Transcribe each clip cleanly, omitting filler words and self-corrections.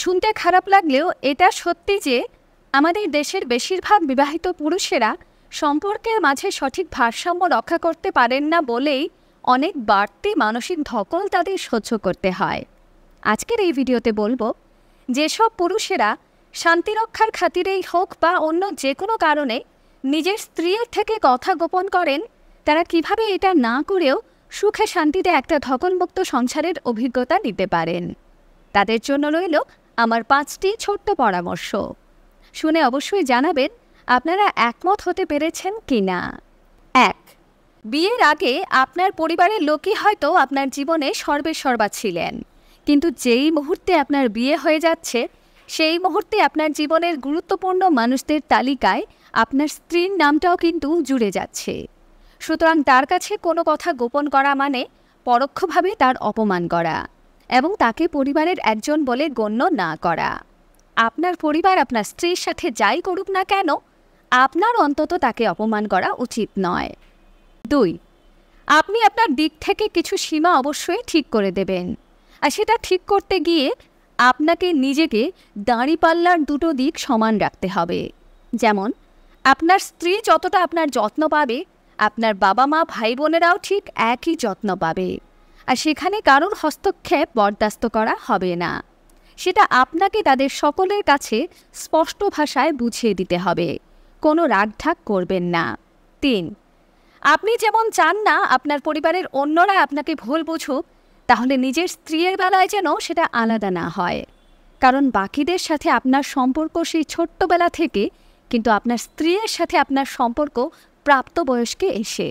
শুনতে খারাপ লাগলেও এটা সত্যি যে আমাদের দেশের বেশিরভাগ বিবাহিত পুরুষেরা সম্পর্কের মাঝে সঠিক ভারসাম্য রক্ষা করতে পারেন না বলেই অনেক বাড়তি মানসিক ধকল তাদের সহ্য করতে হয়। আজকের এই ভিডিওতে বলবো যেসব পুরুষেরা শান্তি রক্ষার খাতিরেই হোক বা অন্য যে কোনো কারণে নিজের স্ত্রীর থেকে কথা গোপন করেন, তারা কিভাবে এটা না করেও সুখে শান্তিতে একটা ধকলমুক্ত সংসারের অভিজ্ঞতা নিতে পারেন। তাদের জন্য রইল আমার 5টি ছোট্ট পরামর্শ। শুনে অবশ্যই জানাবেন আপনারা একমত হতে পেরেছেন কি না। 1. বিয়ের আগে আপনার পরিবারের লোকই হয়তো আপনার জীবনে সর্বেসর্বা ছিলেন, কিন্তু যেই মুহূর্তে আপনার বিয়ে হয়ে যাচ্ছে সেই মুহূর্তে আপনার জীবনের গুরুত্বপূর্ণ মানুষদের তালিকায় আপনার স্ত্রীর নামটাও কিন্তু জুড়ে যাচ্ছে। সুতরাং তার কাছে কোনো কথা গোপন করা মানে পরোক্ষভাবে তার অপমান করা এবং তাকে পরিবারের একজন বলে গণ্য না করা। আপনার পরিবার আপনার স্ত্রীর সাথে যাই করুক না কেন, আপনার অন্তত তাকে অপমান করা উচিত নয়। 2. আপনি আপনার দিক থেকে কিছু সীমা অবশ্যই ঠিক করে দেবেন, আর সেটা ঠিক করতে গিয়ে আপনাকে নিজেকে দাঁড়িপাল্লার দুটো দিক সমান রাখতে হবে। যেমন আপনার স্ত্রী যতটা আপনার যত্ন পাবে, আপনার বাবা মা ভাই বোনেরাও ঠিক একই যত্ন পাবে, আর সেখানে কারোর হস্তক্ষেপ বরদাস্ত করা হবে না। সেটা আপনাকে তাদের সকলের কাছে স্পষ্ট ভাষায় বুঝিয়ে দিতে হবে, কোনো রাগঢাক করবেন না। 3. আপনি যেমন চান না আপনার পরিবারের অন্যরা আপনাকে ভুল বুঝুক, তাহলে নিজের স্ত্রীর বেলায় যেন সেটা আলাদা না হয়। কারণ বাকিদের সাথে আপনার সম্পর্ক সেই ছোট্টবেলা থেকে, কিন্তু আপনার স্ত্রীর সাথে আপনার সম্পর্ক প্রাপ্তবয়স্কে এসে।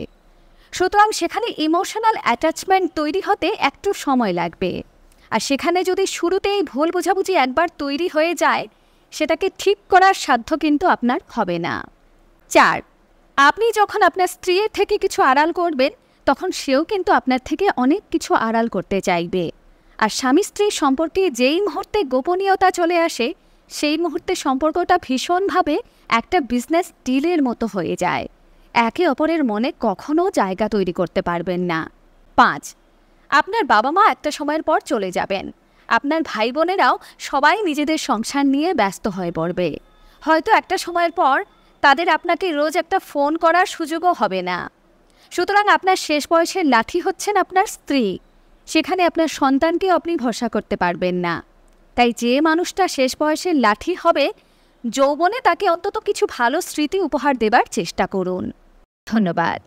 সুতরাং সেখানে ইমোশনাল অ্যাটাচমেন্ট তৈরি হতে একটু সময় লাগবে, আর সেখানে যদি শুরুতেই ভুল বোঝাবুঝি একবার তৈরি হয়ে যায়, সেটাকে ঠিক করার সাধ্য কিন্তু আপনার হবে না। 4. আপনি যখন আপনার স্ত্রীর থেকে কিছু আড়াল করবেন, তখন সেও কিন্তু আপনার থেকে অনেক কিছু আড়াল করতে চাইবে। আর স্বামী স্ত্রীর সম্পর্কে যেই মুহূর্তে গোপনীয়তা চলে আসে, সেই মুহূর্তে সম্পর্কটা ভীষণভাবে একটা বিজনেস ডিলের মতো হয়ে যায়। একে অপরের মনে কখনো জায়গা তৈরি করতে পারবেন না। 5. আপনার বাবা মা একটা সময়ের পর চলে যাবেন, আপনার ভাই বোনেরাও সবাই নিজেদের সংসার নিয়ে ব্যস্ত হয়ে পড়বে। হয়তো একটা সময়ের পর তাদের আপনাকে রোজ একটা ফোন করার সুযোগও হবে না। সুতরাং আপনার শেষ বয়সের লাঠি হচ্ছেন আপনার স্ত্রী, সেখানে আপনার সন্তানকেও আপনি ভরসা করতে পারবেন না। তাই যে মানুষটা শেষ বয়সের লাঠি হবে, যৌবনে তাকে অন্তত কিছু ভালো স্মৃতি উপহার দেবার চেষ্টা করুন। ধন্যবাদ।